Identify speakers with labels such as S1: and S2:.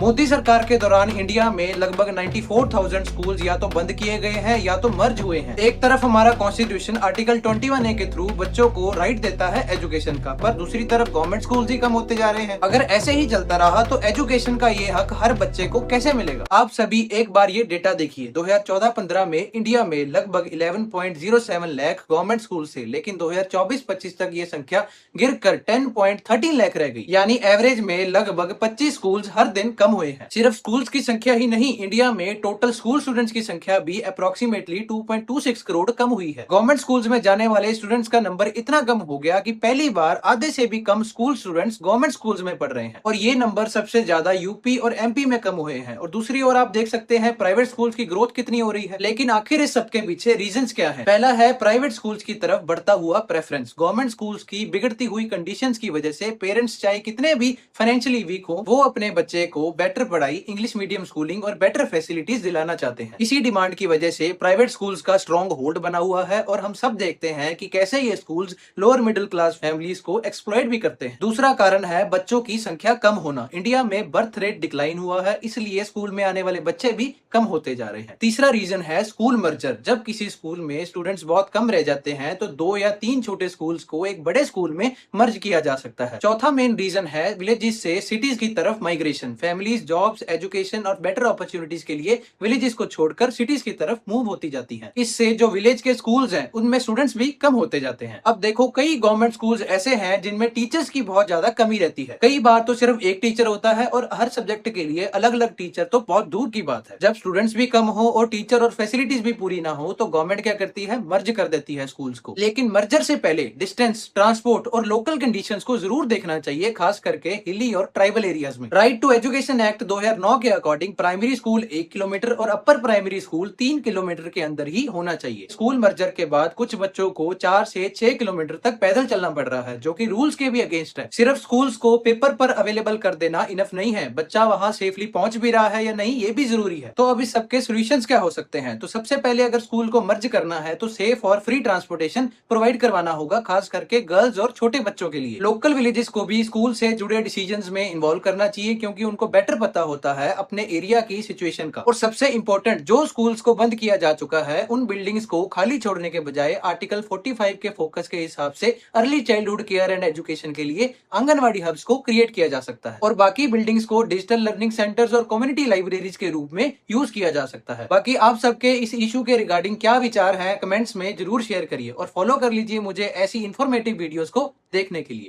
S1: मोदी सरकार के दौरान इंडिया में लगभग 94,000 स्कूल्स या तो बंद किए गए हैं या तो मर्ज हुए हैं। एक तरफ हमारा कॉन्स्टिट्यूशन आर्टिकल 21A के थ्रू बच्चों को राइट देता है एजुकेशन का, पर दूसरी तरफ गवर्नमेंट स्कूल्स ही कम होते जा रहे हैं। अगर ऐसे ही चलता रहा तो एजुकेशन का ये हक हर बच्चे को कैसे मिलेगा? आप सभी एक बार ये डेटा देखिए। 2014-15 में इंडिया में लगभग 11.07 लाख गवर्नमेंट स्कूल थे, लेकिन 2024-25 तक ये संख्या गिरकर 10.13 लाख रह गई। यानी एवरेज में लगभग 25 स्कूल्स हर दिन कम हुए हैं। सिर्फ स्कूल्स की संख्या ही नहीं, इंडिया में टोटल स्कूल स्टूडेंट्स की संख्या भी अप्रोक्सीमेटली 2.26 करोड़ कम हुई है। गवर्नमेंट स्कूल्स में जाने वाले स्टूडेंट्स का नंबर इतना कम हो गया कि पहली बार आधे से भी कम स्कूल स्टूडेंट्स गवर्नमेंट स्कूल्स में पढ़ रहे हैं, और ये नंबर सबसे ज्यादा यूपी और एमपी में कम हुए हैं। और दूसरी ओर आप देख सकते हैं प्राइवेट स्कूल्स की ग्रोथ कितनी हो रही है। लेकिन आखिर इस सबके पीछे रीजंस क्या है? पहला है प्राइवेट स्कूल्स की तरफ बढ़ता हुआ प्रेफरेंस। गवर्नमेंट स्कूल्स की बिगड़ती हुई कंडीशंस की वजह से पेरेंट्स चाहे कितने भी फाइनेंशियली वीक हो, वो अपने बच्चे को बेटर पढ़ाई, इंग्लिश मीडियम स्कूलिंग और बेटर फैसिलिटीज दिलाना चाहते हैं। इसी डिमांड की वजह से प्राइवेट स्कूल्स का स्ट्रॉन्ग होल्ड बना हुआ है, और हम सब देखते हैं कि कैसे ये schools lower middle class families को एक्सप्लॉइट भी करते हैं। दूसरा कारण है बच्चों की संख्या कम होना। इंडिया में बर्थ रेट डिक्लाइन हुआ है, इसलिए स्कूल में आने वाले बच्चे भी कम होते जा रहे हैं। तीसरा रीजन है स्कूल मर्जर। जब किसी स्कूल में स्टूडेंट्स बहुत कम रह जाते हैं तो 2 या 3 छोटे स्कूल्स को एक बड़े स्कूल में मर्ज किया जा सकता है। चौथा मेन रीजन है विलेजेस से सिटीज की तरफ माइग्रेशन। फैमिलीज जॉब्स, एजुकेशन और बेटर अपॉर्चुनिटीज के लिए विलेजेस को छोड़कर सिटीज की तरफ मूव होती जाती हैं। इससे जो विलेज के स्कूल्स हैं उनमें स्टूडेंट्स भी कम होते जाते हैं। अब देखो, कई गवर्नमेंट स्कूल्स ऐसे हैं जिनमें टीचर्स की बहुत ज्यादा कमी रहती है। कई बार तो सिर्फ एक टीचर होता है और हर सब्जेक्ट के लिए अलग अलग टीचर तो बहुत दूर की बात है। जब स्टूडेंट्स भी कम हो और टीचर और फैसिलिटीज भी पूरी ना हो तो गवर्नमेंट क्या करती है? मर्ज कर देती है स्कूल्स को। लेकिन मर्जर से पहले डिस्टेंस, ट्रांसपोर्ट और लोकल कंडीशंस को जरूर देखना चाहिए, खास करके हिली और ट्राइबल एरियाज में। राइट टू एजुकेशन एक्ट 2009 के अकॉर्डिंग प्राइमरी स्कूल 1 किलोमीटर और अपर प्राइमरी स्कूल 3 किलोमीटर के अंदर ही होना चाहिए। स्कूल मर्जर के बाद कुछ बच्चों को 4 से 6 किलोमीटर तक पैदल चलना पड़ रहा है, जो कि रूल्स के भी अगेंस्ट है। सिर्फ स्कूल्स को पेपर पर अवेलेबल कर देना इनफ नहीं है, बच्चा वहां सेफली पहुंच भी रहा है या नहीं ये भी जरूरी है। तो अब इस सबके सोल्यूशंस क्या हो सकते हैं? तो सबसे पहले अगर स्कूल को मर्ज करना है तो सेफ और फ्री ट्रांसपोर्टेशन प्रोवाइड करवाना होगा, खास करके गर्ल्स और छोटे बच्चों के लिए। लोकल विलेजेस को भी स्कूल से जुड़े डिसीजंस में इन्वॉल्व करना चाहिए, क्योंकि उनको बेटर पता होता है अपने एरिया की सिचुएशन का। और सबसे इंपॉर्टेंट, जो स्कूल्स को बंद किया जा चुका है उन बिल्डिंग्स को खाली छोड़ने के बजाय आर्टिकल 45 के फोकस के हिसाब से early childhood care and education के लिए आंगनवाड़ी हब्स को क्रिएट किया जा सकता है, और बाकी बिल्डिंग्स को डिजिटल लर्निंग सेंटर्स और कम्युनिटी लाइब्रेरीज के रूप में यूज किया जा सकता है। बाकी आप सबके इस इशू के रिगार्डिंग क्या विचार हैं, कमेंट्स में जरूर शेयर करिए, और फॉलो कर लीजिए मुझे ऐसी इंफॉर्मेटिव वीडियोस को देखने के लिए।